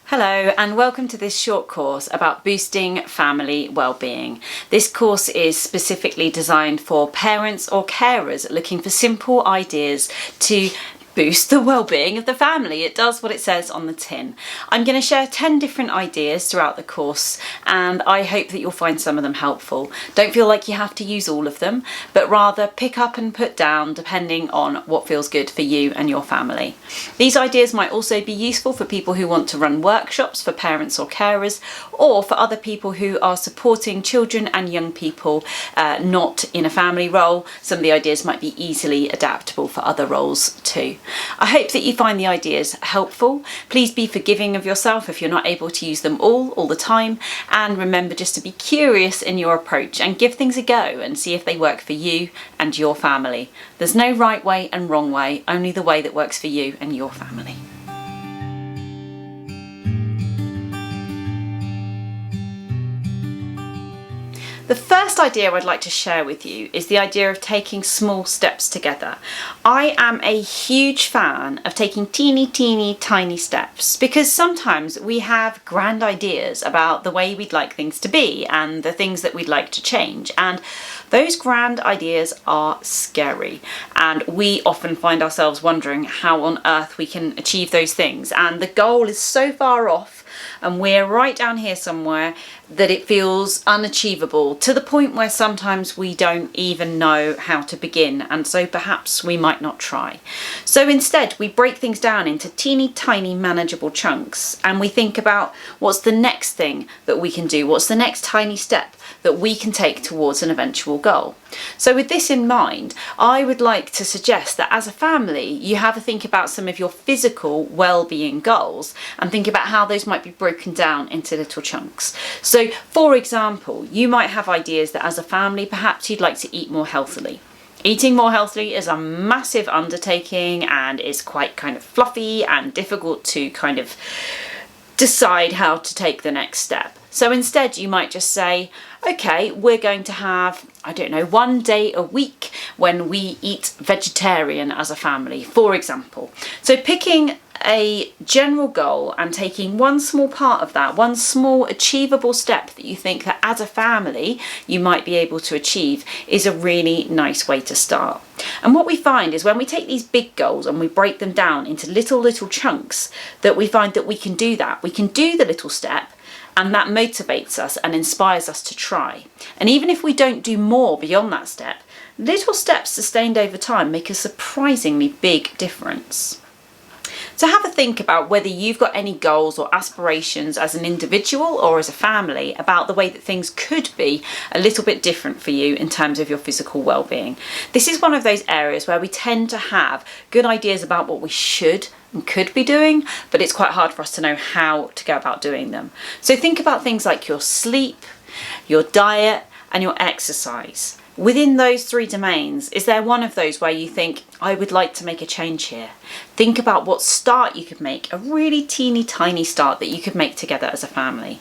Hello and welcome to this short course about boosting family well-being. This course is specifically designed for parents or carers looking for simple ideas to boost the well-being of the family. It does what it says on the tin. I'm going to share 10 different ideas throughout the course and I hope that you'll find some of them helpful. Don't feel like you have to use all of them, but rather pick up and put down depending on what feels good for you and your family. These ideas might also be useful for people who want to run workshops for parents or carers, or for other people who are supporting children and young people not in a family role. Some of the ideas might be easily adaptable for other roles too. I hope that you find the ideas helpful. Please be forgiving of yourself if you're not able to use them all the time, and remember just to be curious in your approach and give things a go and see if they work for you and your family. There's no right way and wrong way, only the way that works for you and your family. The first idea I'd like to share with you is the idea of taking small steps together. I am a huge fan of taking teeny tiny steps, because sometimes we have grand ideas about the way we'd like things to be and the things that we'd like to change, and those grand ideas are scary, and we often find ourselves wondering how on earth we can achieve those things, and the goal is so far off and we're right down here somewhere that it feels unachievable, to the point where sometimes we don't even know how to begin, and so perhaps we might not try. So instead we break things down into teeny tiny manageable chunks, and we think about what's the next thing that we can do, what's the next tiny step that we can take towards an eventual goal. So with this in mind, I would like to suggest that as a family you have a think about some of your physical well-being goals and think about how those might be broken down into little chunks. So for example, you might have ideas that as a family perhaps you'd like to eat more healthily. Eating more healthily is a massive undertaking and is quite kind of fluffy and difficult to kind of decide how to take the next step. So instead you might just say, okay, we're going to have, I don't know, one day a week when we eat vegetarian as a family, for example. So picking a general goal and taking one small part of that, one small achievable step that you think that as a family you might be able to achieve, is a really nice way to start. And what we find is when we take these big goals and we break them down into little chunks, that we find that we can do that. We can do the little step, and that motivates us and inspires us to try. And even if we don't do more beyond that step, little steps sustained over time make a surprisingly big difference. So have a think about whether you've got any goals or aspirations as an individual or as a family about the way that things could be a little bit different for you in terms of your physical well-being. This is one of those areas where we tend to have good ideas about what we should and could be doing, but it's quite hard for us to know how to go about doing them. So think about things like your sleep, your diet, and your exercise. Within those three domains, is there one of those where you think, I would like to make a change here? Think about what start you could make, a really teeny tiny start that you could make together as a family.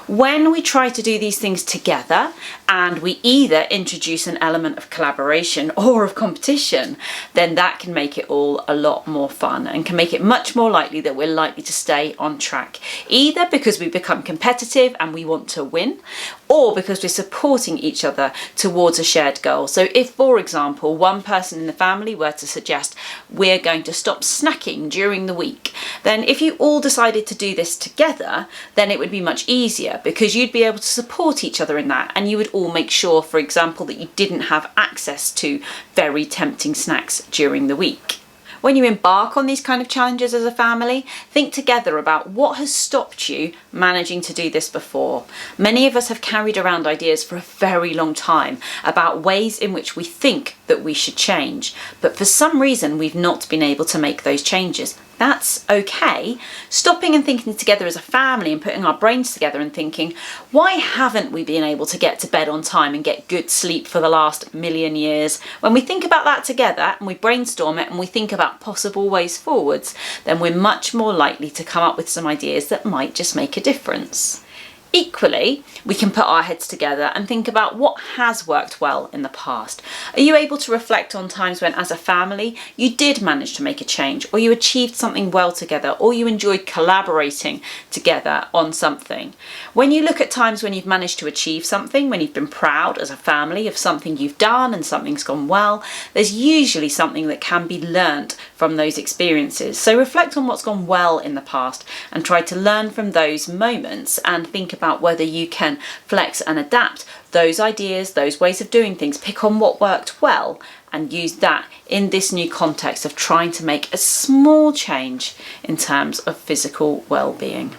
When we try to do these things together and we either introduce an element of collaboration or of competition, then that can make it all a lot more fun and can make it much more likely that we're likely to stay on track, either because we become competitive and we want to win, or because we're supporting each other towards a shared goal. So if, for example, one person in the family were to suggest we're going to stop snacking during the week, then if you all decided to do this together, then it would be much easier, because you'd be able to support each other in that, and you would all make sure, for example, that you didn't have access to very tempting snacks during the week. When you embark on these kind of challenges as a family, think together about what has stopped you managing to do this before. Many of us have carried around ideas for a very long time about ways in which we think that we should change, but for some reason we've not been able to make those changes. That's okay. Stopping and thinking together as a family and putting our brains together and thinking, why haven't we been able to get to bed on time and get good sleep for the last million years? When we think about that together and we brainstorm it and we think about possible ways forwards, then we're much more likely to come up with some ideas that might just make a difference. Equally, we can put our heads together and think about what has worked well in the past. Are you able to reflect on times when, as a family, you did manage to make a change, or you achieved something well together, or you enjoyed collaborating together on something? When you look at times when you've managed to achieve something, when you've been proud as a family of something you've done and something's gone well, there's usually something that can be learnt from those experiences. So reflect on what's gone well in the past and try to learn from those moments and think about whether you can flex and adapt those ideas, those ways of doing things, pick on what worked well and use that in this new context of trying to make a small change in terms of physical well-being.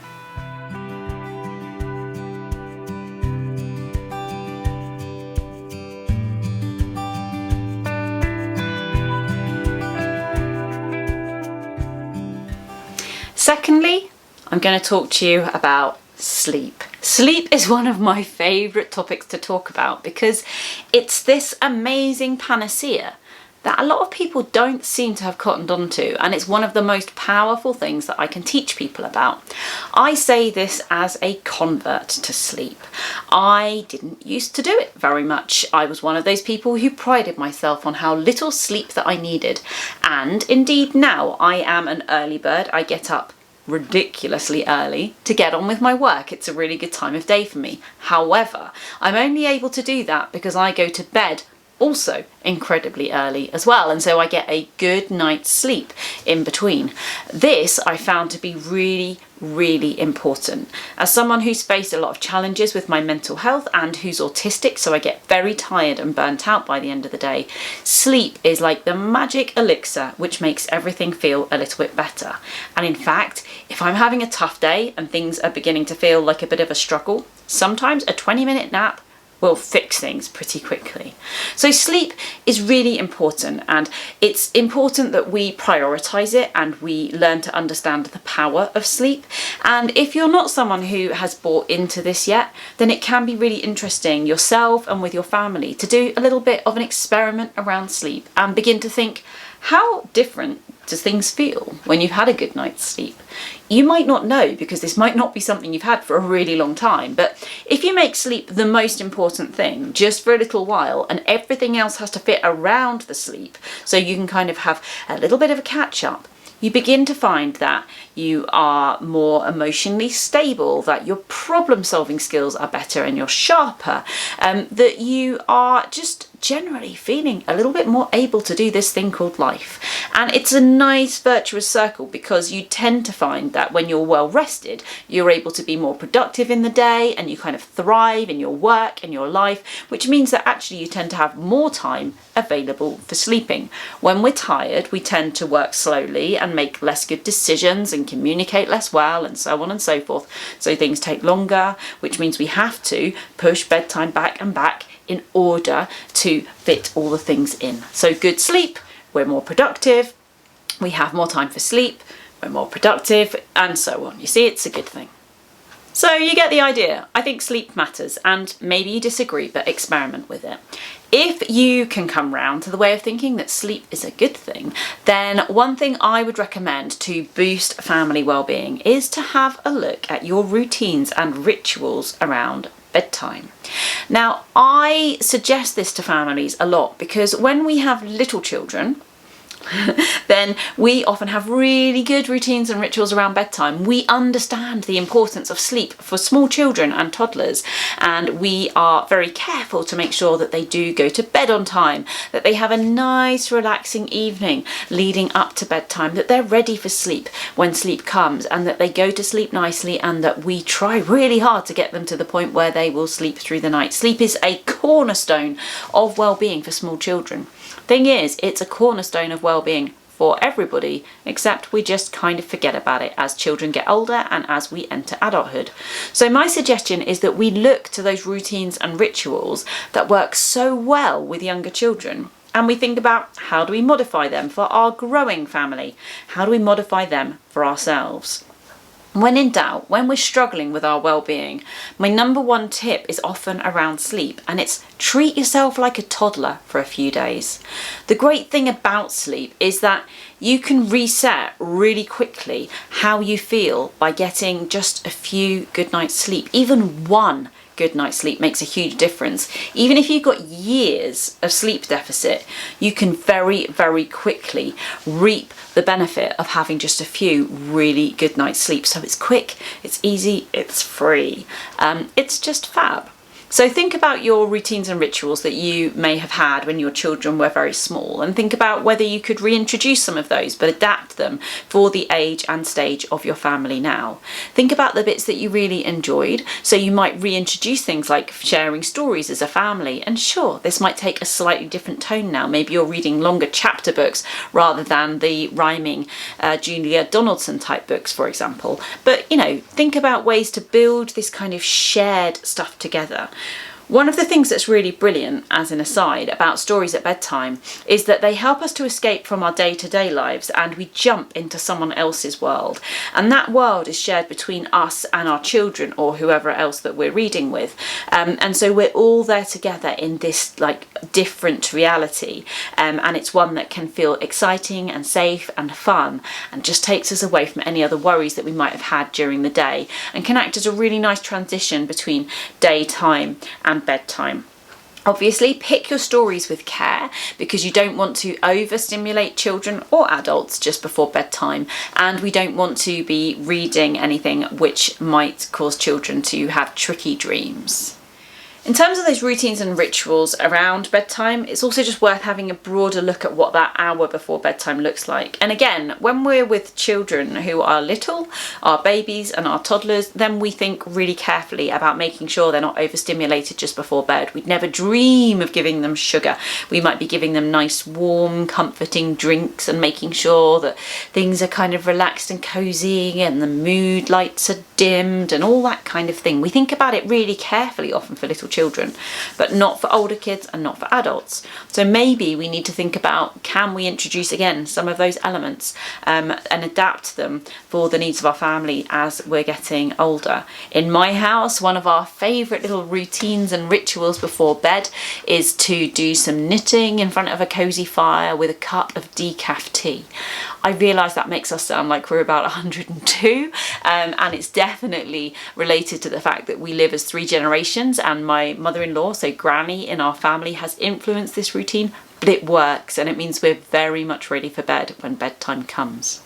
Secondly, I'm going to talk to you about sleep. Sleep is one of my favourite topics to talk about because it's this amazing panacea that a lot of people don't seem to have cottoned on to, and it's one of the most powerful things that I can teach people about. I say this as a convert to sleep. I didn't used to do it very much. I was one of those people who prided myself on how little sleep that I needed, and indeed now I am an early bird. I get up ridiculously early to get on with my work. It's a really good time of day for me. However, I'm only able to do that because I go to bed also incredibly early as well, and so I get a good night's sleep in between. This I found to be really important. As someone who's faced a lot of challenges with my mental health and who's autistic, so I get very tired and burnt out by the end of the day, sleep is like the magic elixir which makes everything feel a little bit better. And in fact, if I'm having a tough day and things are beginning to feel like a bit of a struggle, sometimes a 20-minute nap will fix things pretty quickly. So sleep is really important, and it's important that we prioritize it and we learn to understand the power of sleep. And if you're not someone who has bought into this yet, then it can be really interesting yourself and with your family to do a little bit of an experiment around sleep and begin to think, how different does things feel when you've had a good night's sleep? You might not know, because this might not be something you've had for a really long time, but if you make sleep the most important thing just for a little while and everything else has to fit around the sleep so you can kind of have a little bit of a catch up, you begin to find that you are more emotionally stable, that your problem solving skills are better and you're sharper, that you are just generally feeling a little bit more able to do this thing called life. And it's a nice virtuous circle, because you tend to find that when you're well rested, you're able to be more productive in the day and you kind of thrive in your work and your life, which means that actually you tend to have more time available for sleeping. When we're tired, we tend to work slowly and make less good decisions and communicate less well and so on and so forth. So things take longer, which means we have to push bedtime back and back in order to fit all the things in. So good sleep, we're more productive, we have more time for sleep, we're more productive, and so on. You see, it's a good thing. So you get the idea. I think sleep matters, and maybe you disagree, but experiment with it. If you can come round to the way of thinking that sleep is a good thing, then one thing I would recommend to boost family well-being is to have a look at your routines and rituals around bedtime. Now, I suggest this to families a lot because when we have little children, then we often have really good routines and rituals around bedtime. We understand the importance of sleep for small children and toddlers, and we are very careful to make sure that they do go to bed on time, that they have a nice relaxing evening leading up to bedtime, that they're ready for sleep when sleep comes, and that they go to sleep nicely, and that we try really hard to get them to the point where they will sleep through the night. Sleep is a cornerstone of well-being for small children. Thing is, it's a cornerstone of well-being for everybody, except we just kind of forget about it as children get older and as we enter adulthood. So my suggestion is that we look to those routines and rituals that work so well with younger children, and we think about, how do we modify them for our growing family? How do we modify them for ourselves? When in doubt, when we're struggling with our well-being, my number one tip is often around sleep, and it's treat yourself like a toddler for a few days. The great thing about sleep is that you can reset really quickly how you feel by getting just a few good nights sleep. Even one good night's sleep makes a huge difference. Even if you've got years of sleep deficit, you can very, very quickly reap the benefit of having just a few really good night's sleep. So it's quick, it's easy, it's free. It's just fab. So think about your routines and rituals that you may have had when your children were very small, and think about whether you could reintroduce some of those but adapt them for the age and stage of your family now. Think about the bits that you really enjoyed. So you might reintroduce things like sharing stories as a family, and sure, this might take a slightly different tone now. Maybe you're reading longer chapter books rather than the rhyming Julia Donaldson type books, for example. But think about ways to build this kind of shared stuff together. One of the things that's really brilliant, as an aside, about stories at bedtime is that they help us to escape from our day-to-day lives and we jump into someone else's world. And that world is shared between us and our children or whoever else that we're reading with. And so we're all there together in this different reality. And it's one that can feel exciting and safe and fun and just takes us away from any other worries that we might have had during the day and can act as a really nice transition between daytime and bedtime. Obviously, pick your stories with care because you don't want to overstimulate children or adults just before bedtime, and we don't want to be reading anything which might cause children to have tricky dreams. In terms of those routines and rituals around bedtime, it's also just worth having a broader look at what that hour before bedtime looks like. And again, when we're with children who are little, our babies and our toddlers, then we think really carefully about making sure they're not overstimulated just before bed. We'd never dream of giving them sugar. We might be giving them nice, warm, comforting drinks and making sure that things are kind of relaxed and cozy and the mood lights are dimmed and all that kind of thing. We think about it really carefully often for little children, but not for older kids and not for adults. So maybe we need to think about, can we introduce again some of those elements and adapt them for the needs of our family as we're getting older. In my house, one of our favourite little routines and rituals before bed is to do some knitting in front of a cosy fire with a cup of decaf tea. I realise that makes us sound like we're about 102, and it's definitely related to the fact that we live as 3 generations, and my mother-in-law, so Granny in our family, has influenced this routine, but it works and it means we're very much ready for bed when bedtime comes.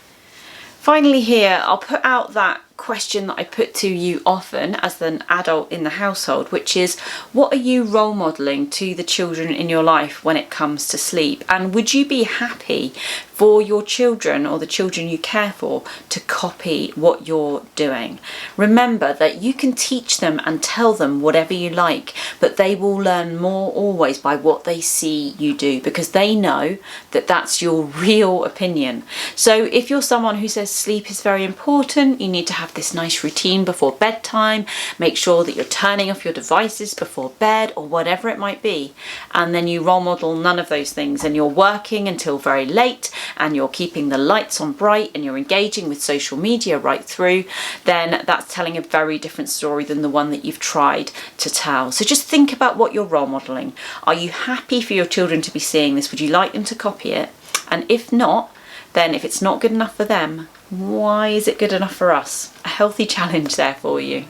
Finally here, I'll put out that question that I put to you often as an adult in the household, which is, what are you role modelling to the children in your life when it comes to sleep? And would you be happy for your children or the children you care for to copy what you're doing? Remember that you can teach them and tell them whatever you like, but they will learn more always by what they see you do, because they know that that's your real opinion. So if you're someone who says sleep is very important, you need to have this nice routine before bedtime, make sure that you're turning off your devices before bed or whatever it might be, and then you role model none of those things and you're working until very late and you're keeping the lights on bright and you're engaging with social media right through, then that's telling a very different story than the one that you've tried to tell. So just think about what you're role modeling. Are you happy for your children to be seeing this? Would you like them to copy it? And if not, then if it's not good enough for them, why is it good enough for us? A healthy challenge there for you.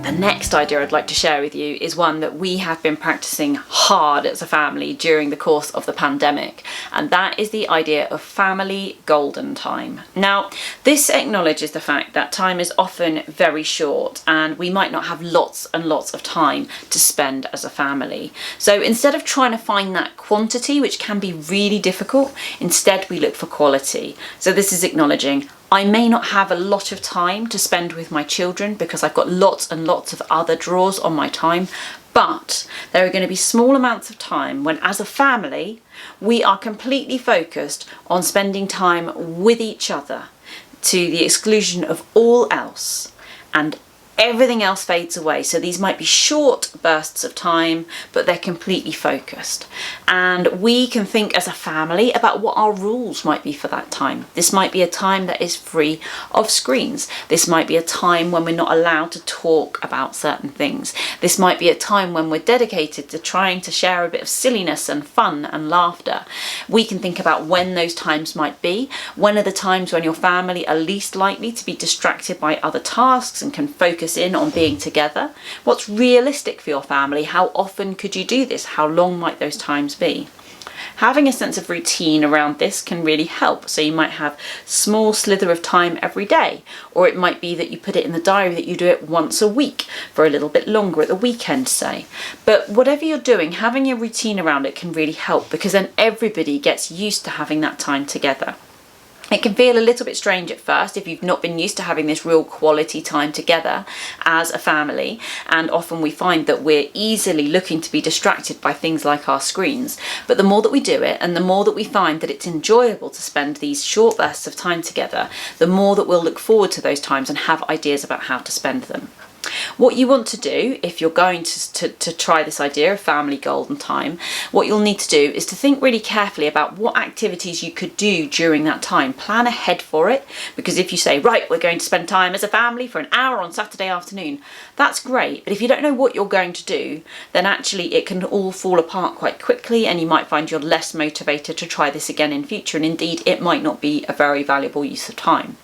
The next idea I'd like to share with you is one that we have been practicing hard as a family during the course of the pandemic, and that is the idea of family golden time. Now, this acknowledges the fact that time is often very short and we might not have lots and lots of time to spend as a family. So instead of trying to find that quantity, which can be really difficult, instead we look for quality. So this is acknowledging, I may not have a lot of time to spend with my children because I've got lots and lots of other draws on my time, but there are going to be small amounts of time when, as a family, we are completely focused on spending time with each other to the exclusion of all else, and everything else fades away. So these might be short bursts of time, but they're completely focused. And we can think as a family about what our rules might be for that time. This might be a time that is free of screens. This might be a time when we're not allowed to talk about certain things. This might be a time when we're dedicated to trying to share a bit of silliness and fun and laughter. We can think about when those times might be. When are the times when your family are least likely to be distracted by other tasks and can focus in on being together? What's realistic for your family? How often could you do this? How long might those times be? Having a sense of routine around this can really help. So you might have small slither of time every day, or it might be that you put it in the diary that you do it once a week for a little bit longer at the weekend, say. But whatever you're doing, having a routine around it can really help, because then everybody gets used to having that time together. It can feel a little bit strange at first if you've not been used to having this real quality time together as a family, and often we find that we're easily looking to be distracted by things like our screens. But the more that we do it, and the more that we find that it's enjoyable to spend these short bursts of time together, the more that we'll look forward to those times and have ideas about how to spend them. What you want to do, if you're going to try this idea of family golden time, what you'll need to do is to think really carefully about what activities you could do during that time. Plan ahead for it, because if you say, right, we're going to spend time as a family for an hour on Saturday afternoon, that's great. But if you don't know what you're going to do, then actually it can all fall apart quite quickly, and you might find you're less motivated to try this again in future, and indeed it might not be a very valuable use of time.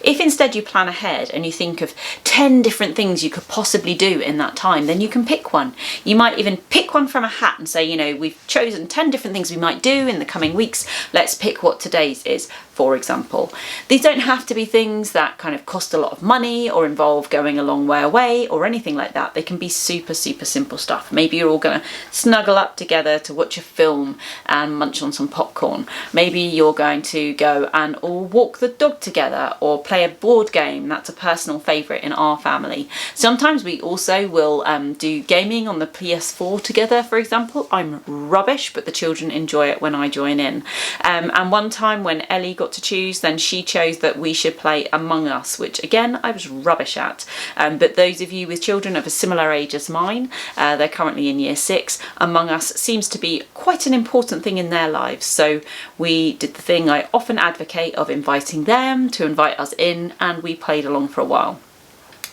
If instead you plan ahead and you think of 10 different things you could possibly do in that time, then you can pick one. You might even pick one from a hat and say, you know, we've chosen 10 different things we might do in the coming weeks. Let's pick what today's is, for example. These don't have to be things that kind of cost a lot of money or involve going a long way away or anything like that. They can be super, super simple stuff. Maybe you're all going to snuggle up together to watch a film and munch on some popcorn. Maybe you're going to go and all walk the dog together, or play a board game. That's a personal favourite in our family. Sometimes we also will do gaming on the PS4 together, for example. I'm rubbish, but the children enjoy it when I join in. And one time when Ellie got to choose, then she chose that we should play Among Us, which again I was rubbish at. But those of you with children of a similar age as mine, they're currently in year 6, Among Us seems to be quite an important thing in their lives. So we did the thing I often advocate of inviting them to invite us in, and we played along for a while.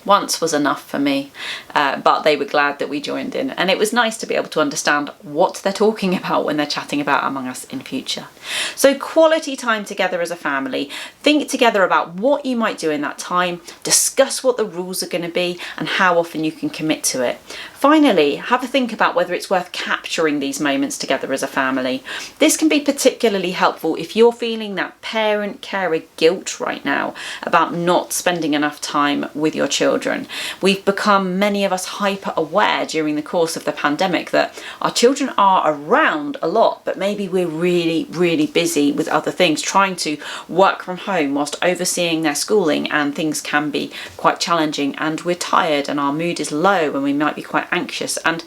Once was enough for me, but they were glad that we joined in, and it was nice to be able to understand what they're talking about when they're chatting about Among Us in future. So quality time together as a family. Think together about what you might do in that time, discuss what the rules are going to be and how often you can commit to it. Finally, have a think about whether it's worth capturing these moments together as a family. This can be particularly helpful if you're feeling that parent-carer guilt right now about not spending enough time with your children. We've become, many of us, hyper aware during the course of the pandemic that our children are around a lot, but maybe we're really, really busy with other things, trying to work from home whilst overseeing their schooling, and things can be quite challenging, and we're tired and our mood is low and we might be quite anxious, and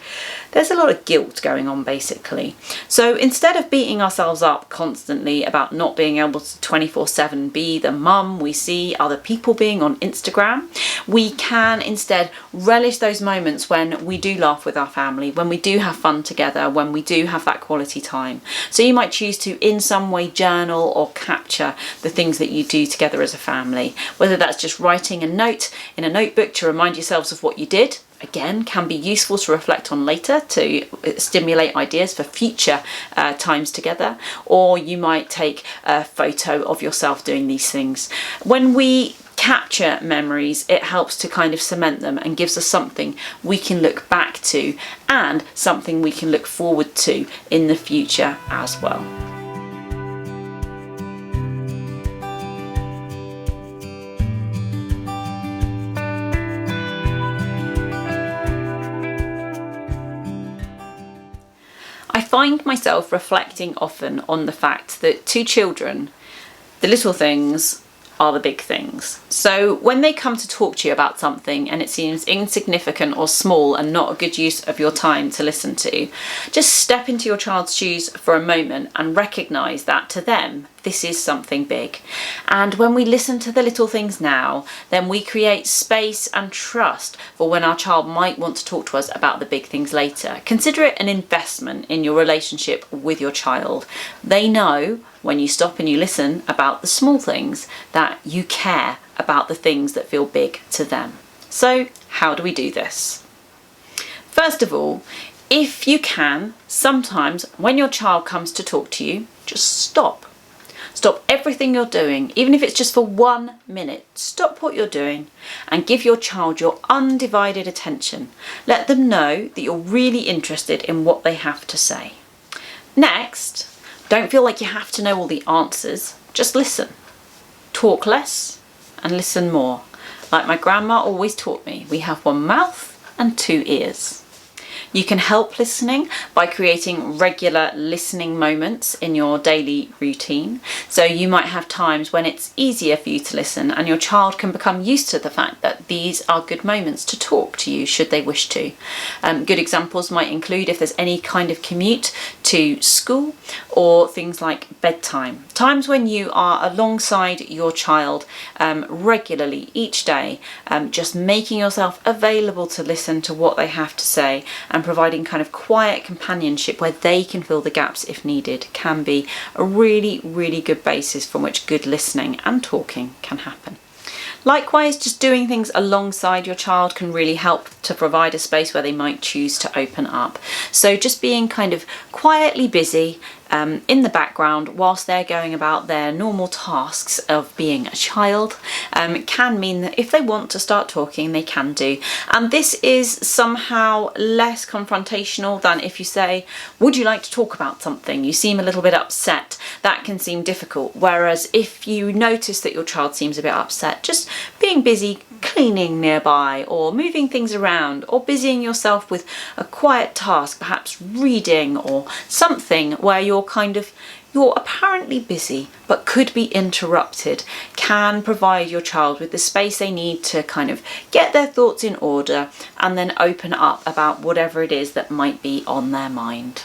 there's a lot of guilt going on basically. So instead of beating ourselves up constantly about not being able to 24/7 be the mum we see other people being on Instagram, we can instead relish those moments when we do laugh with our family, when we do have fun together, when we do have that quality time. So you might choose to in some way journal or capture the things that you do together as a family, whether that's just writing a note in a notebook to remind yourselves of what you did. Again, can be useful to reflect on later to stimulate ideas for future times together, or you might take a photo of yourself doing these things. When we capture memories, it helps to kind of cement them and gives us something we can look back to and something we can look forward to in the future as well. I find myself reflecting often on the fact that to children, the little things are the big things. So when they come to talk to you about something and it seems insignificant or small and not a good use of your time to listen to, just step into your child's shoes for a moment and recognise that to them, this is something big. And when we listen to the little things now, then we create space and trust for when our child might want to talk to us about the big things later. Consider it an investment in your relationship with your child. They know when you stop and you listen about the small things that you care about the things that feel big to them. So how do we do this? First of all, if you can, sometimes when your child comes to talk to you, just stop. Stop everything you're doing, even if it's just for 1 minute. Stop what you're doing and give your child your undivided attention. Let them know that you're really interested in what they have to say. Next, don't feel like you have to know all the answers. Just listen. Talk less and listen more. Like my grandma always taught me, we have one mouth and 2 ears. You can help listening by creating regular listening moments in your daily routine. So you might have times when it's easier for you to listen and your child can become used to the fact that these are good moments to talk to you should they wish to. Good examples might include if there's any kind of commute to school or things like bedtime. Times when you are alongside your child regularly each day, just making yourself available to listen to what they have to say and providing kind of quiet companionship where they can fill the gaps if needed can be a really, really good basis from which good listening and talking can happen. Likewise, just doing things alongside your child can really help to provide a space where they might choose to open up. So just being kind of quietly busy in the background whilst they're going about their normal tasks of being a child can mean that if they want to start talking, they can do. And this is somehow less confrontational than if you say, would you like to talk about something? You seem a little bit upset. That can seem difficult. Whereas if you notice that your child seems a bit upset, just being busy cleaning nearby or moving things around or busying yourself with a quiet task, perhaps reading or something where you're apparently busy but could be interrupted, can provide your child with the space they need to kind of get their thoughts in order and then open up about whatever it is that might be on their mind.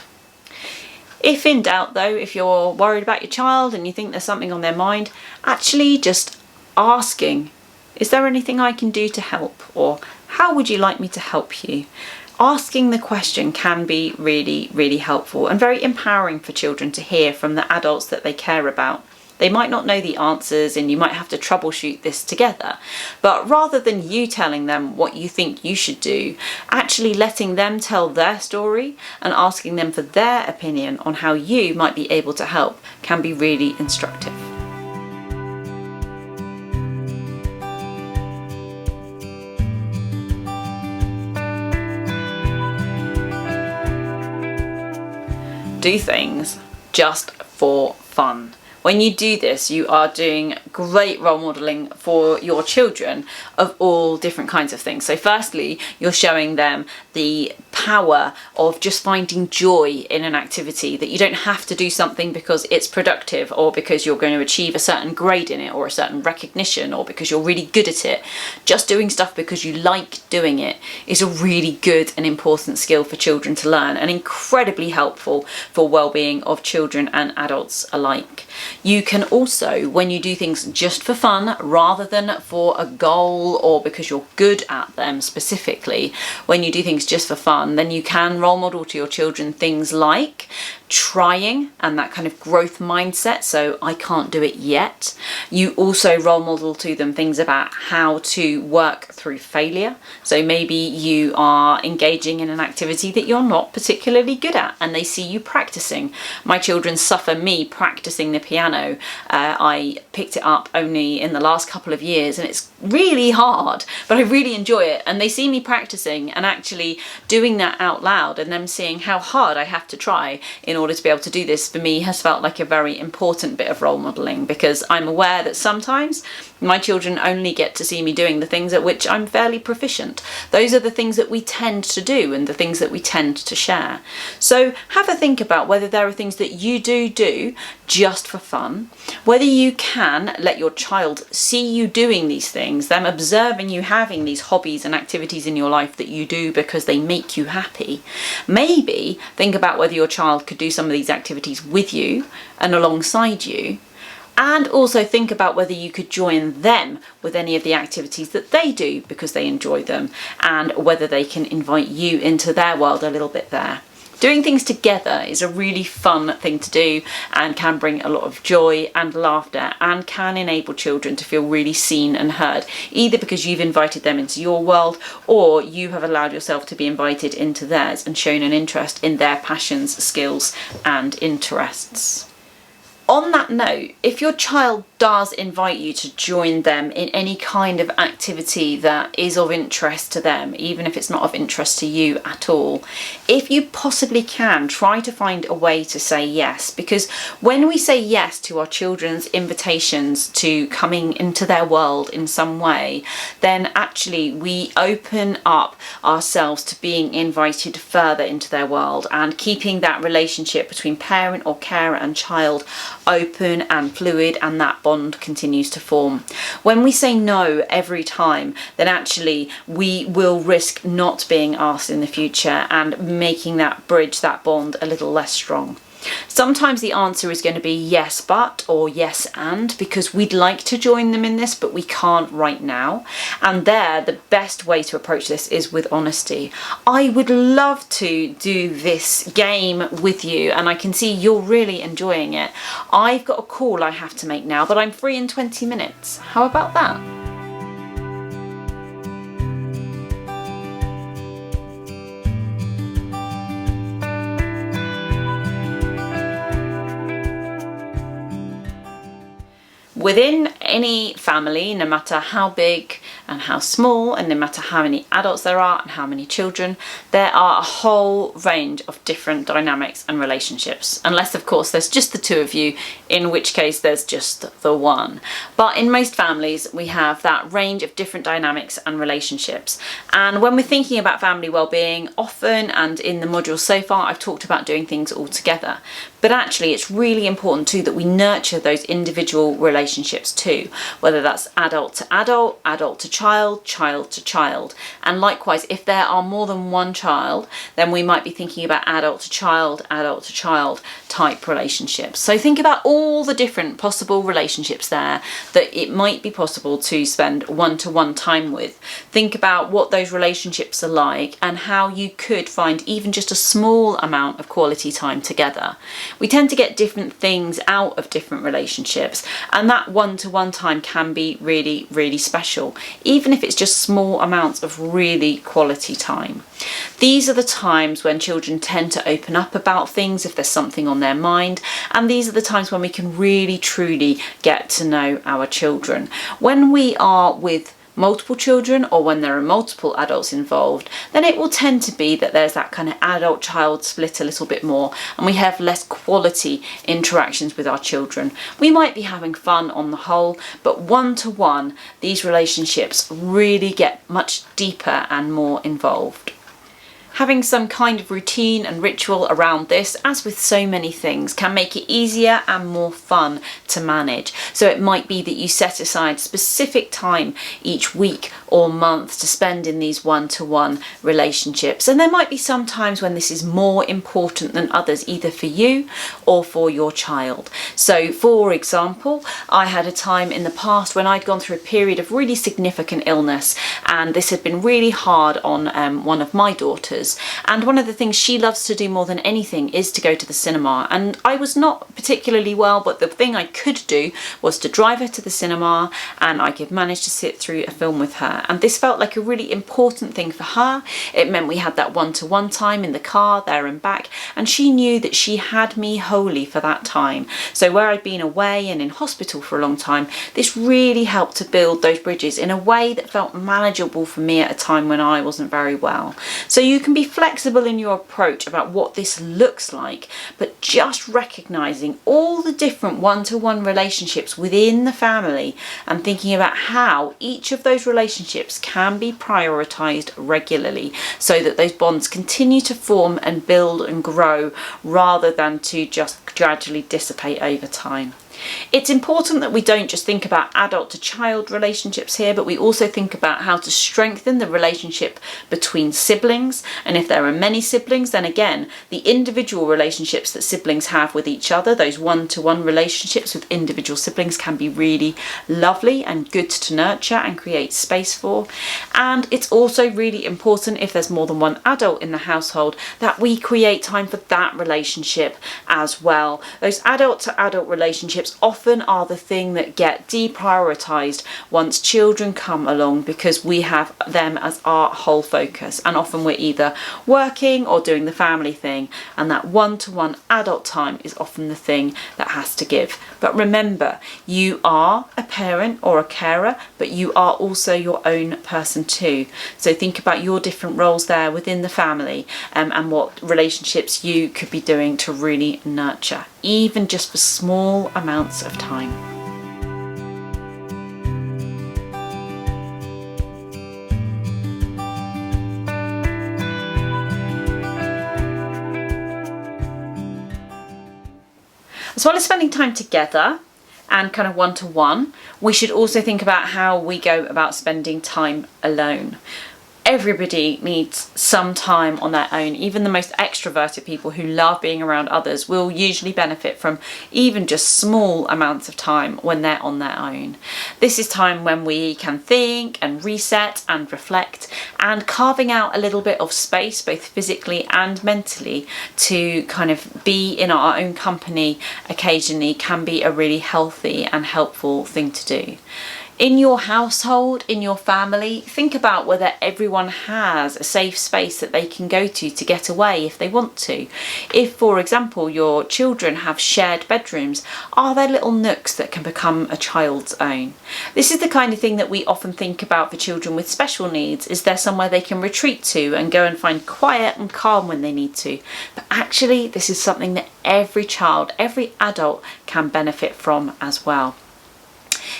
If in doubt though, if you're worried about your child and you think there's something on their mind, actually just asking, is there anything I can do to help? Or how would you like me to help you? Asking the question can be really, really helpful and very empowering for children to hear from the adults that they care about. They might not know the answers and you might have to troubleshoot this together, but rather than you telling them what you think you should do, actually letting them tell their story and asking them for their opinion on how you might be able to help can be really instructive. Do things just for fun. When you do this, you are doing great role modelling for your children of all different kinds of things. So firstly, you're showing them the power of just finding joy in an activity, that you don't have to do something because it's productive or because you're going to achieve a certain grade in it or a certain recognition or because you're really good at it. Just doing stuff because you like doing it is a really good and important skill for children to learn and incredibly helpful for well-being of children and adults alike. You can also, when you do things just for fun rather than for a goal or because you're good at them specifically, when you do things just for fun, then you can role model to your children things like trying and that kind of growth mindset. So I can't do it yet. You also role model to them things about how to work through failure. So maybe you are engaging in an activity that you're not particularly good at and they see you practicing. My children suffer me practicing the piano. I picked it up only in the last couple of years and it's really hard, but I really enjoy it. And they see me practicing and actually doing that out loud and them seeing how hard I have to try in order to be able to do this, for me has felt like a very important bit of role modelling, because I'm aware that sometimes my children only get to see me doing the things at which I'm fairly proficient. Those are the things that we tend to do and the things that we tend to share. So have a think about whether there are things that you do just for fun, whether you can let your child see you doing these things, them observing you having these hobbies and activities in your life that you do because they make you happy. Maybe think about whether your child could do some of these activities with you and alongside you, And also think about whether you could join them with any of the activities that they do because they enjoy them, and whether they can invite you into their world a little bit there. Doing things together is a really fun thing to do and can bring a lot of joy and laughter, and can enable children to feel really seen and heard, either because you've invited them into your world or you have allowed yourself to be invited into theirs and shown an interest in their passions, skills and interests. On that note, if your child does invite you to join them in any kind of activity that is of interest to them, even if it's not of interest to you at all, if you possibly can, try to find a way to say yes. Because when we say yes to our children's invitations to coming into their world in some way, then actually we open up ourselves to being invited further into their world, and keeping that relationship between parent or carer and child open and fluid, and that bond continues to form. When we say no every time, then actually we will risk not being asked in the future and making that bridge, that bond, a little less strong. Sometimes the answer is going to be yes but, or yes and, because we'd like to join them in this but we can't right now. And the best way to approach this is with honesty. I would love to do this game with you, and I can see you're really enjoying it. I've got a call I have to make now, but I'm free in 20 minutes. How about that? Within any family, no matter how big and how small, and no matter how many adults there are and how many children, there are a whole range of different dynamics and relationships. Unless, of course, there's just the two of you, in which case there's just the one. But in most families, we have that range of different dynamics and relationships. And when we're thinking about family well-being, often, and in the modules so far, I've talked about doing things all together. But actually, it's really important too that we nurture those individual relationships too, whether that's adult to adult, adult to child, child to child. And likewise, if there are more than one child, then we might be thinking about adult to child type relationships. So think about all the different possible relationships there that it might be possible to spend one-to-one time with. Think about what those relationships are like and how you could find even just a small amount of quality time together. We tend to get different things out of different relationships, and that one-to-one time can be really, really special, even if it's just small amounts of really quality time. These are the times when children tend to open up about things if there's something on their mind, and these are the times when we can really, truly get to know our children. When we are with multiple children, or when there are multiple adults involved, then it will tend to be that there's that kind of adult-child split a little bit more, and we have less quality interactions with our children. We might be having fun on the whole, but one-to-one, these relationships really get much deeper and more involved. Having some kind of routine and ritual around this, as with so many things, can make it easier and more fun to manage. So it might be that you set aside specific time each week or month to spend in these one-to-one relationships. And there might be some times when this is more important than others, either for you or for your child. So for example, I had a time in the past when I'd gone through a period of really significant illness, and this had been really hard on one of my daughters. And one of the things she loves to do more than anything is to go to the cinema. And I was not particularly well, but the thing I could do was to drive her to the cinema, and I could manage to sit through a film with her. And this felt like a really important thing for her. It meant we had that one-to-one time in the car, there and back, and she knew that she had me wholly for that time. So where I'd been away and in hospital for a long time, this really helped to build those bridges in a way that felt manageable for me at a time when I wasn't very well. So you can be flexible in your approach about what this looks like, but just recognizing all the different one-to-one relationships within the family and thinking about how each of those relationships can be prioritized regularly so that those bonds continue to form and build and grow rather than to just gradually dissipate over time. It's important that we don't just think about adult to child relationships here, but we also think about how to strengthen the relationship between siblings. And if there are many siblings, then again, the individual relationships that siblings have with each other, those one-to-one relationships with individual siblings, can be really lovely and good to nurture and create space for. And it's also really important, if there's more than one adult in the household, that we create time for that relationship as well. Those adult to adult relationships often are the thing that get deprioritized once children come along, because we have them as our whole focus, and often we're either working or doing the family thing, and that one-to-one adult time is often the thing that has to give. But remember, you are a parent or a carer, but you are also your own person too. So think about your different roles there within the family, and what relationships you could be doing to really nurture, even just for small amounts of time. As well as spending time together and kind of one-to-one, we should also think about how we go about spending time alone. Everybody needs some time on their own. Even the most extroverted people who love being around others will usually benefit from even just small amounts of time when they're on their own. This is time when we can think and reset and reflect, and carving out a little bit of space, both physically and mentally, to kind of be in our own company occasionally can be a really healthy and helpful thing to do. In your household, in your family, think about whether everyone has a safe space that they can go to get away if they want to. If, for example, your children have shared bedrooms, are there little nooks that can become a child's own? This is the kind of thing that we often think about for children with special needs. Is there somewhere they can retreat to and go and find quiet and calm when they need to? But actually, this is something that every child, every adult can benefit from as well.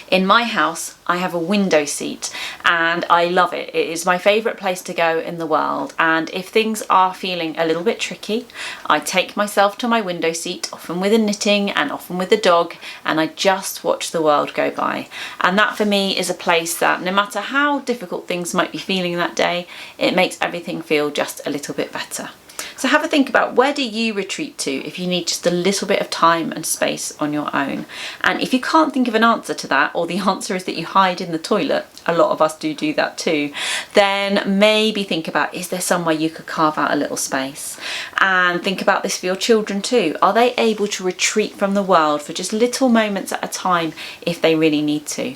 In my house, I have a window seat and I love it. It is my favourite place to go in the world, and if things are feeling a little bit tricky, I take myself to my window seat, often with a knitting and often with a dog, and I just watch the world go by. And that for me is a place that, no matter how difficult things might be feeling that day, it makes everything feel just a little bit better. So have a think about, where do you retreat to if you need just a little bit of time and space on your own? And if you can't think of an answer to that, or the answer is that you hide in the toilet, a lot of us do that too, then maybe think about, is there somewhere you could carve out a little space? And think about this for your children too. Are they able to retreat from the world for just little moments at a time if they really need to?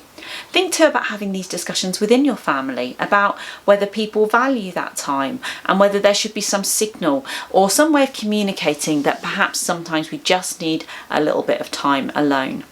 Think too about having these discussions within your family about whether people value that time, and whether there should be some signal or some way of communicating that perhaps sometimes we just need a little bit of time alone.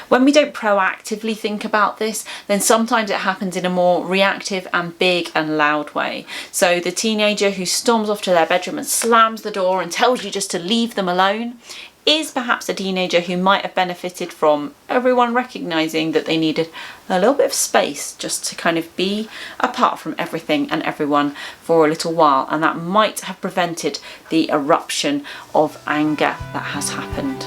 When we don't proactively think about this, then sometimes it happens in a more reactive and big and loud way. So the teenager who storms off to their bedroom and slams the door and tells you just to leave them alone is perhaps a teenager who might have benefited from everyone recognising that they needed a little bit of space just to kind of be apart from everything and everyone for a little while, and that might have prevented the eruption of anger that has happened.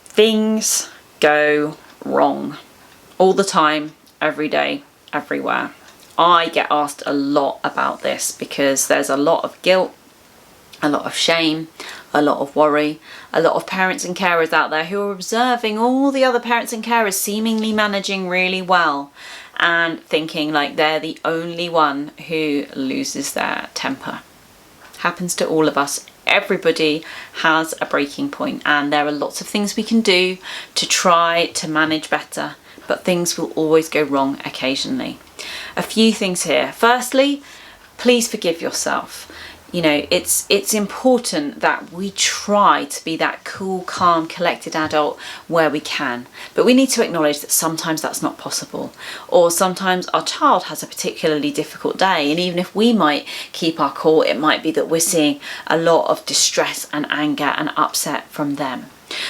Things go wrong all the time, every day, everywhere. I get asked a lot about this because there's a lot of guilt, a lot of shame, a lot of worry, a lot of parents and carers out there who are observing all the other parents and carers seemingly managing really well and thinking like they're the only one who loses their temper. Happens to all of us. Everybody has a breaking point, and there are lots of things we can do to try to manage better, but things will always go wrong occasionally. A few things here. Firstly, please forgive yourself. You know, it's important that we try to be that cool, calm, collected adult where we can. But we need to acknowledge that sometimes that's not possible. Or sometimes our child has a particularly difficult day. And even if we might keep our cool, it might be that we're seeing a lot of distress and anger and upset from them.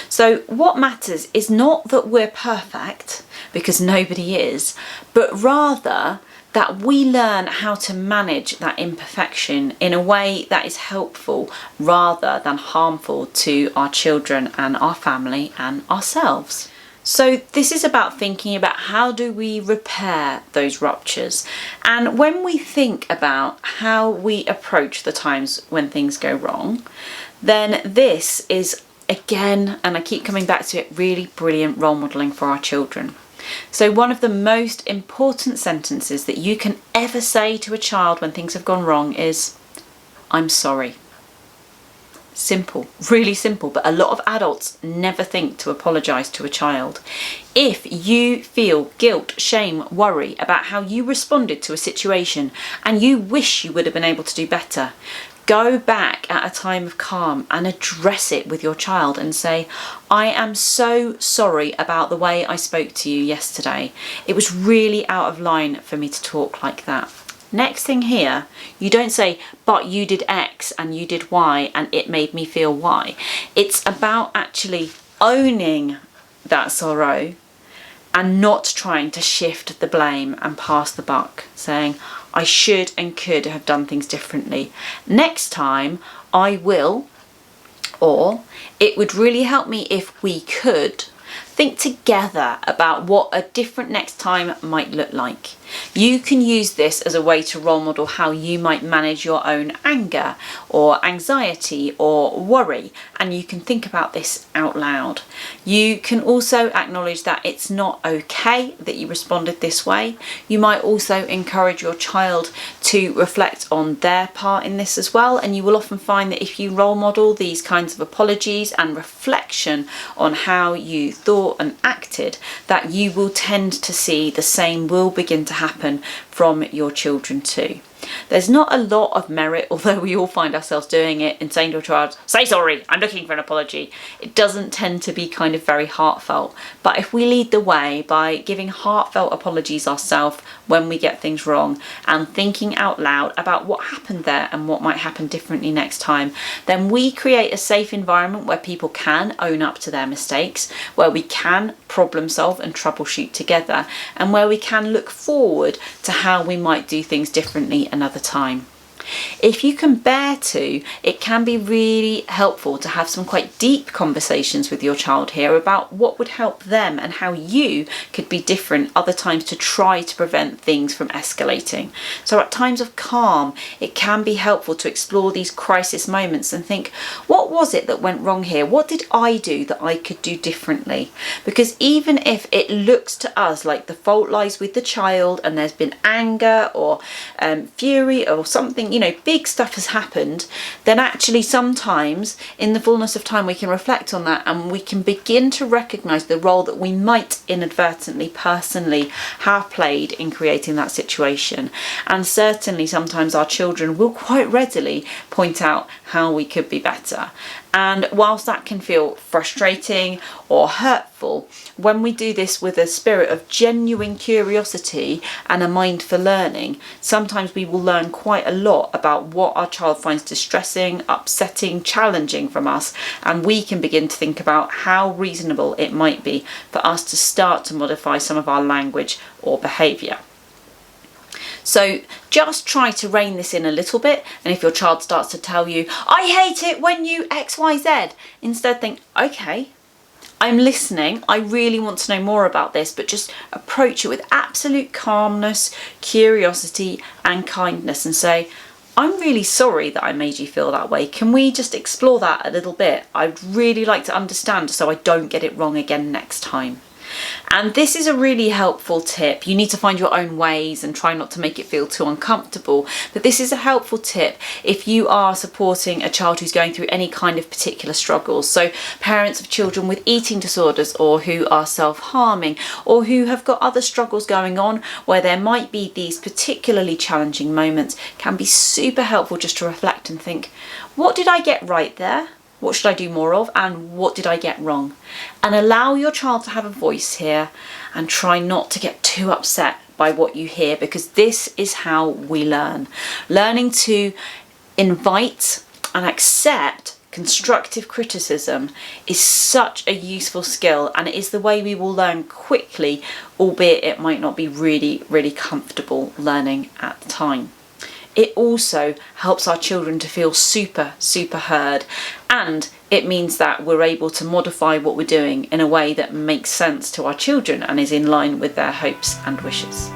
So what matters is not that we're perfect, because nobody is, but rather that we learn how to manage that imperfection in a way that is helpful rather than harmful to our children and our family and ourselves. So this is about thinking about how do we repair those ruptures. And when we think about how we approach the times when things go wrong, then this is, again, and I keep coming back to it, really brilliant role modelling for our children. So one of the most important sentences that you can ever say to a child when things have gone wrong is, "I'm sorry." Simple, really simple, but a lot of adults never think to apologise to a child. If you feel guilt, shame, worry about how you responded to a situation and you wish you would have been able to do better, go back at a time of calm and address it with your child and say, "I am so sorry about the way I spoke to you yesterday. It was really out of line for me to talk like that." Next thing here, you don't say, "But you did X and you did Y and it made me feel Y." It's about actually owning that sorrow and not trying to shift the blame and pass the buck, saying, "I should and could have done things differently. Next time I will," or "It would really help me if we could." Think together about what a different next time might look like. You can use this as a way to role model how you might manage your own anger or anxiety or worry, and you can think about this out loud. You can also acknowledge that it's not okay that you responded this way. You might also encourage your child to reflect on their part in this as well, and you will often find that if you role model these kinds of apologies and reflection on how you thought and acted, that you will tend to see the same will begin to happen from your children too. There's not a lot of merit, although we all find ourselves doing it, in saying to a child, "Say sorry, I'm looking for an apology." It doesn't tend to be kind of very heartfelt. But if we lead the way by giving heartfelt apologies ourselves when we get things wrong and thinking out loud about what happened there and what might happen differently next time, then we create a safe environment where people can own up to their mistakes, where we can problem solve and troubleshoot together, and where we can look forward to how we might do things differently another time. If you can bear to, it can be really helpful to have some quite deep conversations with your child here about what would help them and how you could be different other times to try to prevent things from escalating. So at times of calm, it can be helpful to explore these crisis moments and think, what was it that went wrong here? What did I do that I could do differently? Because even if it looks to us like the fault lies with the child and there's been anger or fury or something, big stuff has happened, then actually sometimes in the fullness of time we can reflect on that and we can begin to recognise the role that we might inadvertently, personally have played in creating that situation. And certainly sometimes our children will quite readily point out how we could be better. And whilst that can feel frustrating or hurtful, when we do this with a spirit of genuine curiosity and a mind for learning, sometimes we will learn quite a lot about what our child finds distressing, upsetting, challenging from us, and we can begin to think about how reasonable it might be for us to start to modify some of our language or behaviour. So just try to rein this in a little bit, and if your child starts to tell you, "I hate it when you XYZ," instead think, "Okay, I'm listening, I really want to know more about this," but just approach it with absolute calmness, curiosity and kindness and say, "I'm really sorry that I made you feel that way. Can we just explore that a little bit? I'd really like to understand so I don't get it wrong again next time." And this is a really helpful tip. You need to find your own ways and try not to make it feel too uncomfortable. But this is a helpful tip if you are supporting a child who's going through any kind of particular struggles. So parents of children with eating disorders or who are self-harming or who have got other struggles going on where there might be these particularly challenging moments, can be super helpful just to reflect and think, what did I get right there? What should I do more of? And what did I get wrong? And allow your child to have a voice here and try not to get too upset by what you hear, because this is how we learn. Learning to invite and accept constructive criticism is such a useful skill, and it is the way we will learn quickly, albeit it might not be really, really comfortable learning at the time. It also helps our children to feel super, super heard, and it means that we're able to modify what we're doing in a way that makes sense to our children and is in line with their hopes and wishes.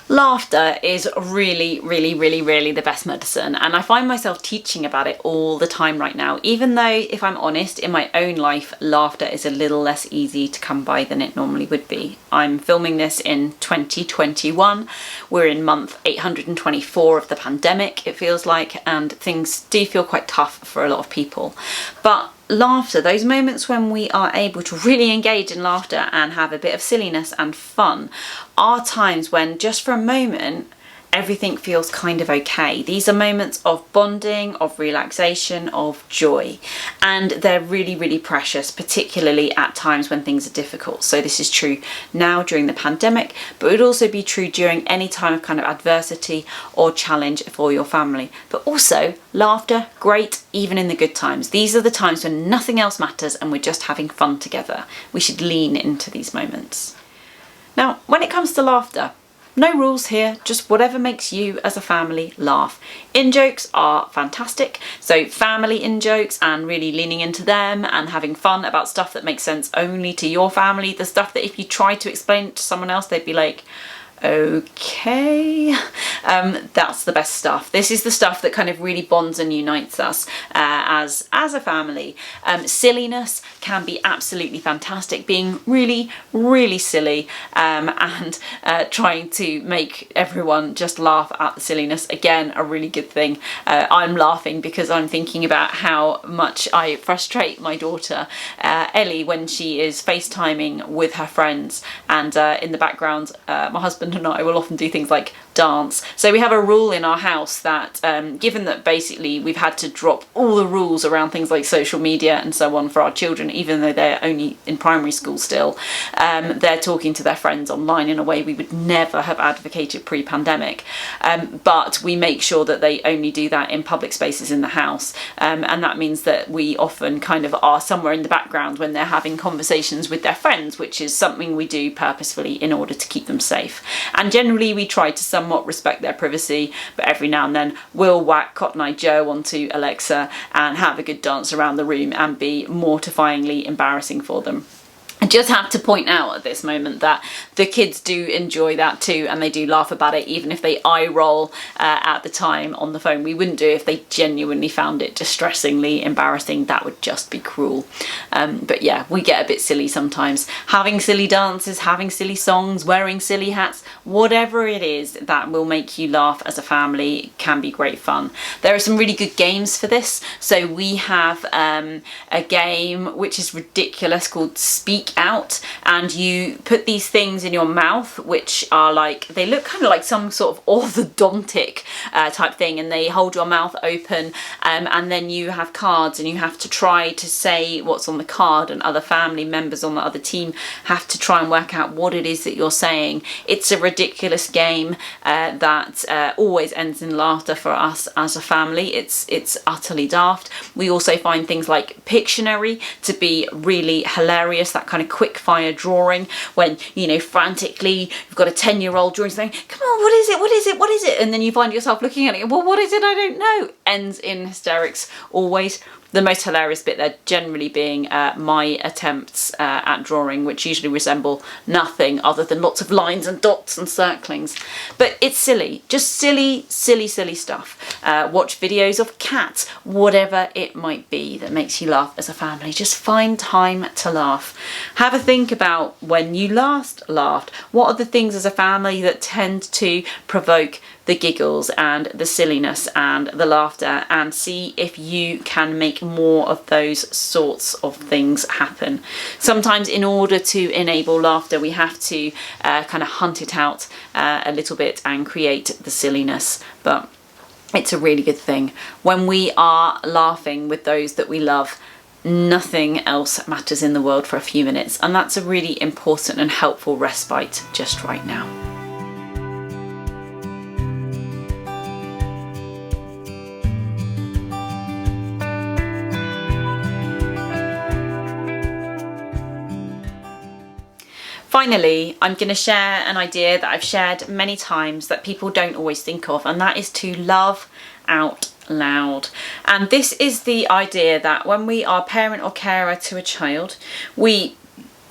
Laughter is really, really, really, really the best medicine, and I find myself teaching about it all the time right now, even though, if I'm honest, in my own life, laughter is a little less easy to come by than it normally would be. I'm filming this in 2021. We're in month 824 of the pandemic, it feels like, and things do feel quite tough for a lot of people. But laughter, those moments when we are able to really engage in laughter and have a bit of silliness and fun, are times when just for a moment everything feels kind of okay. These are moments of bonding, of relaxation, of joy, and they're really, really precious, particularly at times when things are difficult. So this is true now during the pandemic, but it would also be true during any time of kind of adversity or challenge for your family. But also laughter, great even in the good times. These are the times when nothing else matters and we're just having fun together. We should lean into these moments. Now, when it comes to laughter, no rules here, just whatever makes you as a family laugh. In-jokes are fantastic, so family in-jokes and really leaning into them and having fun about stuff that makes sense only to your family, the stuff that if you tried to explain it to someone else they'd be like, okay, that's the best stuff. This is the stuff that kind of really bonds and unites us as a family. Silliness can be absolutely fantastic, being really, really silly and trying to make everyone just laugh at the silliness. Again, a really good thing. I'm laughing because I'm thinking about how much I frustrate my daughter Ellie when she is FaceTiming with her friends, and in the background my husband and I will often do things like dance. So we have a rule in our house that given that basically we've had to drop all the rules around things like social media and so on for our children, even though they're only in primary school still, they're talking to their friends online in a way we would never have advocated pre-pandemic, but we make sure that they only do that in public spaces in the house, and that means that we often kind of are somewhere in the background when they're having conversations with their friends, which is something we do purposefully in order to keep them safe. And generally we try to somewhat respect their privacy, but every now and then we'll whack Cotton Eye Joe onto Alexa and have a good dance around the room and be mortifyingly embarrassing for them. I just have to point out at this moment that the kids do enjoy that too, and they do laugh about it, even if they eye roll at the time on the phone. We wouldn't do it if they genuinely found it distressingly embarrassing. That would just be cruel. But yeah, we get a bit silly sometimes. Having silly dances, having silly songs, wearing silly hats, whatever it is that will make you laugh as a family can be great fun. There are some really good games for this. So we have a game which is ridiculous called Speak Out, and you put these things in your mouth which are like, they look kind of like some sort of orthodontic type thing, and they hold your mouth open, and then you have cards and you have to try to say what's on the card, and other family members on the other team have to try and work out what it is that you're saying. It's a ridiculous game that always ends in laughter for us as a family. It's utterly daft. We also find things like Pictionary to be really hilarious, that kind of quick fire drawing when, you know, frantically you've got a 10-year-old drawing something, come on, what is it, what is it, what is it, and then you find yourself looking at it, well, what is it, I don't know. Ends in hysterics always. The most hilarious bit there generally being my attempts at drawing, which usually resemble nothing other than lots of lines and dots and circlings. But it's silly, just silly, silly, silly stuff. Watch videos of cats, whatever it might be that makes you laugh as a family. Just find time to laugh. Have a think about when you last laughed. What are the things as a family that tend to provoke the giggles and the silliness and the laughter, and see if you can make more of those sorts of things happen. Sometimes in order to enable laughter we have to kind of hunt it out a little bit and create the silliness, but it's a really good thing. When we are laughing with those that we love, nothing else matters in the world for a few minutes, and that's a really important and helpful respite just right now. Finally, I'm going to share an idea that I've shared many times that people don't always think of, and that is to love out loud. And this is the idea that when we are parent or carer to a child, we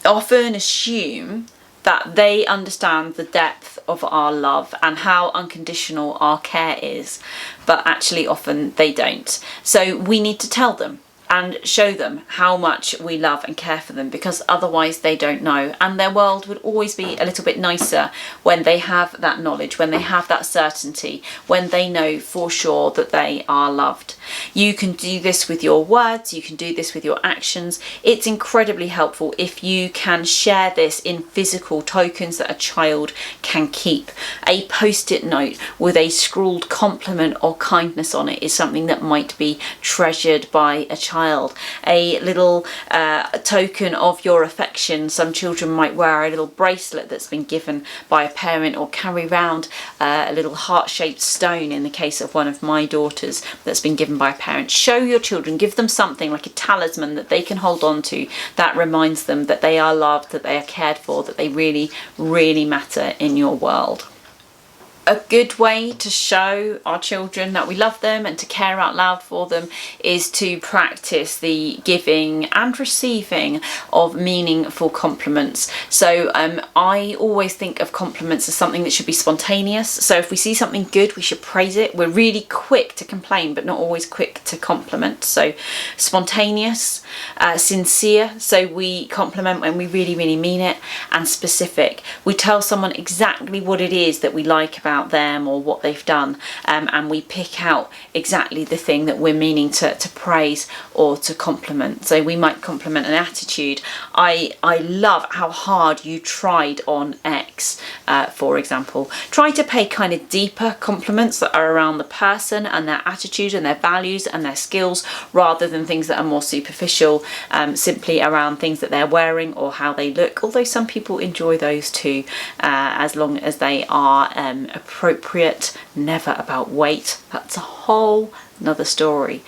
often assume that they understand the depth of our love and how unconditional our care is, but actually often they don't. So we need to tell them and show them how much we love and care for them, because otherwise they don't know. And their world would always be a little bit nicer when they have that knowledge, when they have that certainty, when they know for sure that they are loved. You can do this with your words, you can do this with your actions. It's incredibly helpful if you can share this in physical tokens that a child can keep. A post-it note with a scrawled compliment or kindness on it is something that might be treasured by a child. A little token of your affection. Some children might wear a little bracelet that's been given by a parent, or carry around a little heart-shaped stone in the case of one of my daughters that's been given by a parent. Show your children, give them something like a talisman that they can hold on to that reminds them that they are loved, that they are cared for, that they really, really matter in your world. A good way to show our children that we love them and to care out loud for them is to practice the giving and receiving of meaningful compliments. So I always think of compliments as something that should be spontaneous. So if we see something good, we should praise it. We're really quick to complain, but not always quick to compliment. So spontaneous, sincere, so we compliment when we really, really mean it, and specific. We tell someone exactly what it is that we like about them or what they've done, and we pick out exactly the thing that we're meaning to praise or to compliment. So we might compliment an attitude. I love how hard you tried on X, for example. Try to pay kind of deeper compliments that are around the person and their attitude and their values and their skills, rather than things that are more superficial, simply around things that they're wearing or how they look, although some people enjoy those too, as long as they are appropriate, never about weight. That's a whole nother story.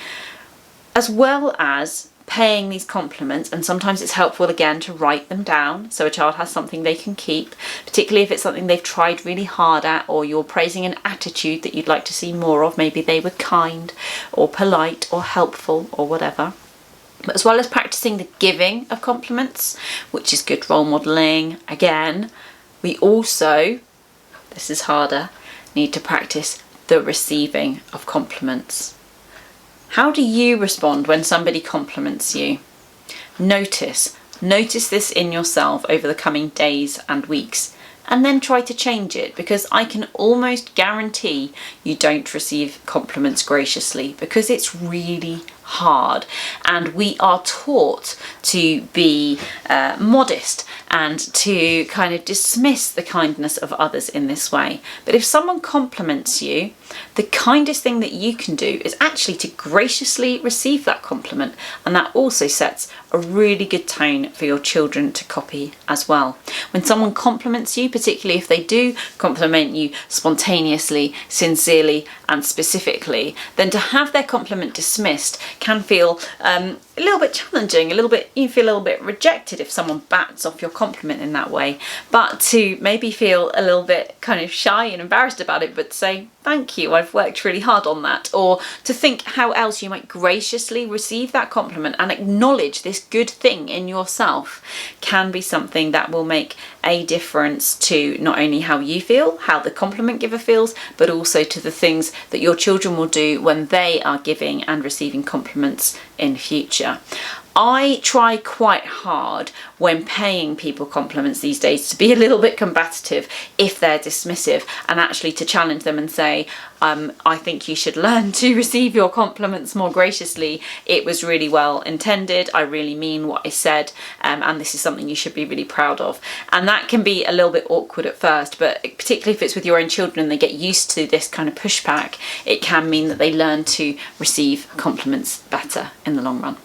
As well as paying these compliments, and sometimes it's helpful again to write them down so a child has something they can keep, particularly if it's something they've tried really hard at, or you're praising an attitude that you'd like to see more of. Maybe they were kind or polite or helpful or whatever. But as well as practicing the giving of compliments, which is good role modelling, again, we also, this is harder, need to practice the receiving of compliments. How do you respond when somebody compliments you? Notice this in yourself over the coming days and weeks, and then try to change it, because I can almost guarantee you don't receive compliments graciously, because it's really hard, and we are taught to be modest and to kind of dismiss the kindness of others in this way. But if someone compliments you, the kindest thing that you can do is actually to graciously receive that compliment, and that also sets a really good tone for your children to copy as well. When someone compliments you, particularly if they do compliment you spontaneously, sincerely and specifically, then to have their compliment dismissed can feel a little bit challenging, you feel a little bit rejected if someone bats off your compliment in that way. But to maybe feel a little bit kind of shy and embarrassed about it, but say, thank you, I've worked really hard on that. Or to think how else you might graciously receive that compliment and acknowledge this good thing in yourself can be something that will make a difference to not only how you feel, how the compliment giver feels, but also to the things that your children will do when they are giving and receiving compliments in future. I try quite hard when paying people compliments these days to be a little bit combative if they're dismissive, and actually to challenge them and say, I think you should learn to receive your compliments more graciously. It was really well intended. I really mean what I said, and this is something you should be really proud of. And that can be a little bit awkward at first, but particularly if it's with your own children and they get used to this kind of pushback, it can mean that they learn to receive compliments better in the long run.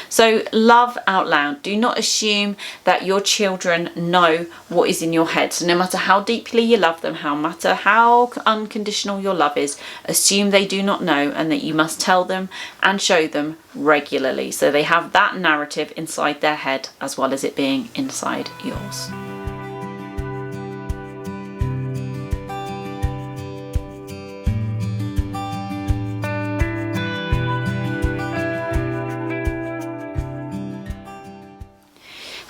So So love out loud. Do not assume that your children know what is in your head. So no matter how deeply you love them, no matter how unconditional your love is, assume they do not know, and that you must tell them and show them regularly, so they have that narrative inside their head as well as it being inside yours.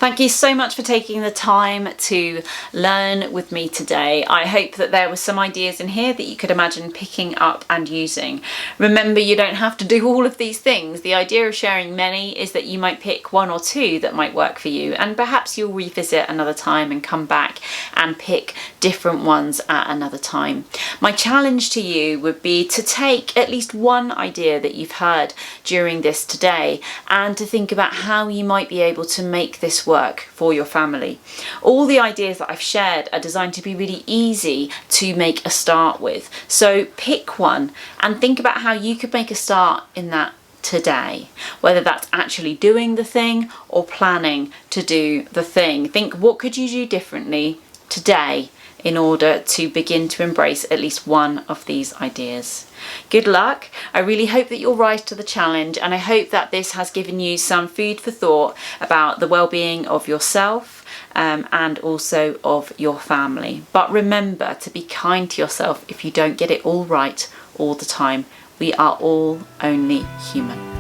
Thank you so much for taking the time to learn with me today. I hope that there were some ideas in here that you could imagine picking up and using. Remember, you don't have to do all of these things. The idea of sharing many is that you might pick one or two that might work for you, and perhaps you'll revisit another time and come back and pick different ones at another time. My challenge to you would be to take at least one idea that you've heard during this today and to think about how you might be able to make this work for your family. All the ideas that I've shared are designed to be really easy to make a start with. So pick one and think about how you could make a start in that today, whether that's actually doing the thing or planning to do the thing. Think, what could you do differently today in order to begin to embrace at least one of these ideas. Good luck. I really hope that you'll rise to the challenge, and I hope that this has given you some food for thought about the well-being of yourself and also of your family. But remember to be kind to yourself if you don't get it all right all the time. We are all only human.